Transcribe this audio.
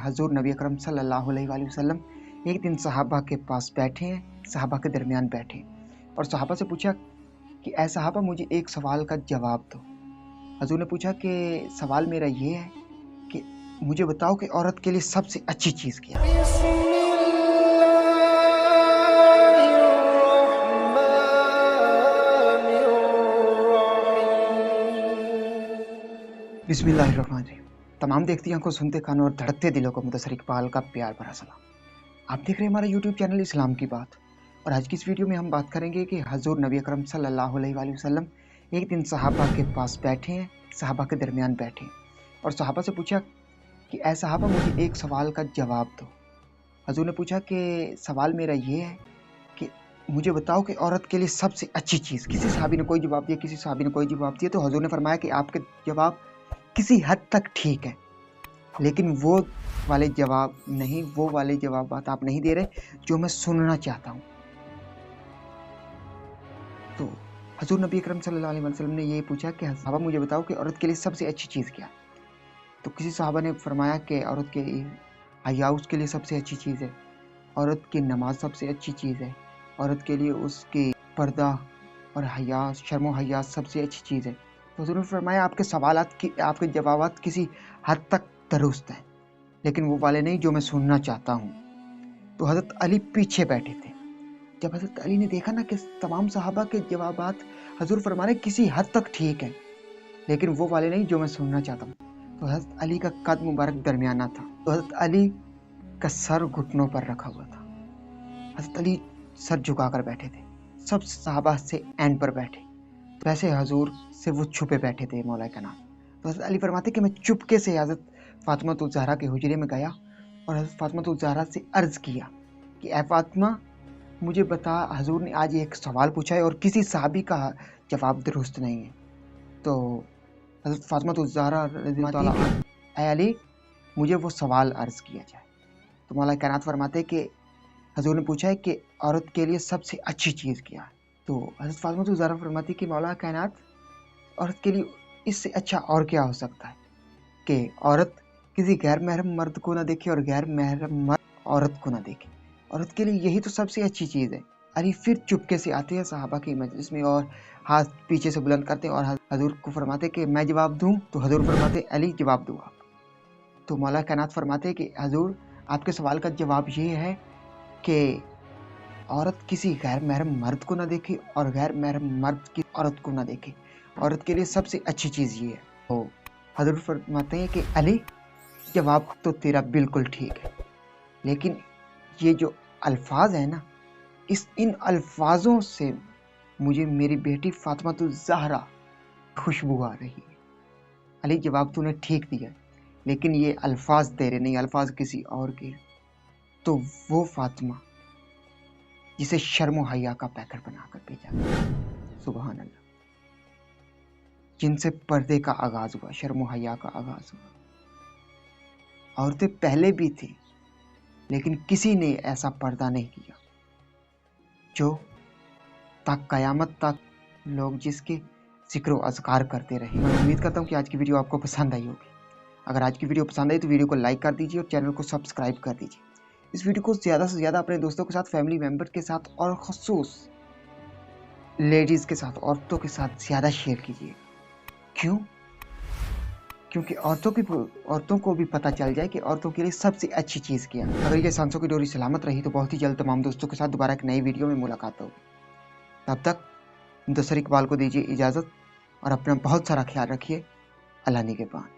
हजूर नबी अकरम सल्लल्लाहु अलैहि वसल्लम एक दिन सहाबा के पास बैठे हैं, सहाबा के दरमियान बैठे और सहाबा से पूछा कि ऐ सहाबा मुझे एक सवाल का जवाब दो। हजूर ने पूछा कि सवाल मेरा ये है कि मुझे बताओ कि औरत के लिए सबसे अच्छी चीज़ क्या है। बिस्मिल्लाहिर्रहमानिर्रहीम। तमाम देखती आंखों, सुनते कानों और धड़कते दिलों को मुदस्सर इकबाल का प्यार भरा सलाम। आप देख रहे हैं हमारा यूट्यूब चैनल इस्लाम की बात, और आज की इस वीडियो में हम बात करेंगे कि हजूर नबी अकरम सल्लल्लाहु अलैहि वसल्लम एक दिन सहाबा के पास बैठे हैं, सहाबा के दरमियान बैठे और सहाबा से पूछा कि ऐ सहाबा मुझे एक सवाल का जवाब दो। हजूर ने पूछा कि सवाल मेरा ये है कि मुझे बताओ कि औरत के लिए सबसे अच्छी चीज़। किसी सहाबी ने कोई जवाब दिया, किसी सहाबी ने कोई जवाब दिया, तो हजूर ने फरमाया कि आपके जवाब किसी हद तक ठीक है, लेकिन वो वाले जवाब नहीं, वो वाले जवाब आप नहीं दे रहे जो मैं सुनना चाहता हूँ। तो हजूर नबी अकरम सल्लल्लाहु अलैहि वसल्लम ने ये पूछा कि सहाबा मुझे बताओ कि औरत के लिए सबसे अच्छी चीज़ क्या। तो किसी सहाबा ने फरमाया कि औरत के लिए हया उसके लिए सबसे अच्छी चीज़ है, औरत की नमाज सबसे अच्छी चीज़ है, औरत के लिए उसके पर्दा और हया, शर्म हया सबसे अच्छी चीज़ है। तो हजूर ने फरमाया आपके सवालात की, आपके जवाबात किसी हद तक दुरुस्त हैं, लेकिन वो वाले नहीं जो मैं सुनना चाहता हूँ। तो हज़रत अली पीछे बैठे थे। जब हज़रत अली ने देखा ना कि तमाम सहाबा के जवाबात हजूर फरमा रहे किसी हद तक ठीक है, लेकिन वो वाले नहीं जो मैं सुनना चाहता हूँ, तो हज़रत अली का कद मुबारक दरमियाना था। तो हज़रत अली का सर घुटनों पर रखा हुआ था। हज़रत अली सर झुकाकर बैठे थे, सब सहाबा से एंड पर बैठे। वैसे हजूर से वो छुपे बैठे थे मौला का नाम। तो हज़रत अली फरमाते कि मैं चुपके से हज़रत फातिमा ज़हरा के हुजरे में गया और हज़रत फातिमा ज़हरा से अर्ज़ किया कि ऐ फातिमा मुझे बता, हजूर ने आज एक सवाल पूछा है और किसी सहाबी का जवाब दुरुस्त नहीं है। तो हज़रत फातिमा ज़हरा ऐ अली मुझे वो सवाल अर्ज़ किया जाए। तो मौला कायनात फरमाते कि हजूर ने पूछा है कि औरत के लिए सबसे अच्छी चीज़ क्या है। तो हज़रत फातिमा ज़हरा फरमाती कि मौला कायनात औरत के लिए इससे अच्छा और क्या हो सकता है कि औरत किसी गैर महरम मर्द को ना देखे और गैर महरम मर्द औरत को ना देखे। औरत के लिए यही तो सबसे अच्छी चीज़ है। अली फिर चुपके से आते हैं सहाबा की मजलिस में और हाथ पीछे से बुलंद करते हैं और हजूर को फरमाते कि मैं जवाब दूं। तो हजूर फरमाते अली जवाब दो आप। तो मौला कायनात फरमाते कि हजूर आपके सवाल का जवाब ये है कि औरत किसी गैर महरम मर्द को ना देखे और गैर महरम मर्द की औरत को ना देखे। औरत के लिए सबसे अच्छी चीज़ ये है। तो हजूर फरमाते हैं कि अली जवाब तो तेरा बिल्कुल ठीक है, लेकिन ये जो अल्फाज है ना, इन अल्फाजों से मुझे मेरी बेटी फातिमा ज़हरा खुशबू आ रही है। अली जवाब तूने ठीक दिया, लेकिन ये अल्फाज तेरे नहीं, अल्फाज किसी और के। तो वो फातिमा जिसे शर्म हया का पैकर बनाकर भेजा गया, सुभान अल्लाह, जिनसे पर्दे का आगाज हुआ, शर्म हया का आगाज हुआ। औरतें पहले भी थी, लेकिन किसी ने ऐसा पर्दा नहीं किया जो तक कयामत तक लोग जिसके जिक्र अज़कार करते रहे। मैं उम्मीद करता हूँ कि आज की वीडियो आपको पसंद आई होगी। अगर आज की वीडियो पसंद आई तो वीडियो को लाइक कर दीजिए और चैनल को सब्सक्राइब कर दीजिए। इस वीडियो को ज़्यादा से ज़्यादा अपने दोस्तों के साथ, फैमिली मेम्बर के साथ और ख़ुसूस लेडीज़ के साथ, औरतों के साथ ज़्यादा शेयर कीजिए। क्यों? क्योंकि औरतों को भी पता चल जाए कि औरतों के लिए सबसे अच्छी चीज़ क्या है। अगर ये सांसों की डोरी सलामत रही तो बहुत ही जल्द तमाम दोस्तों के साथ दोबारा एक नई वीडियो में मुलाकात होगी। तब तक मुदस्सर इकबाल को दीजिए इजाज़त और अपना बहुत सारा ख्याल रखिए। अल्लाह निगहबान।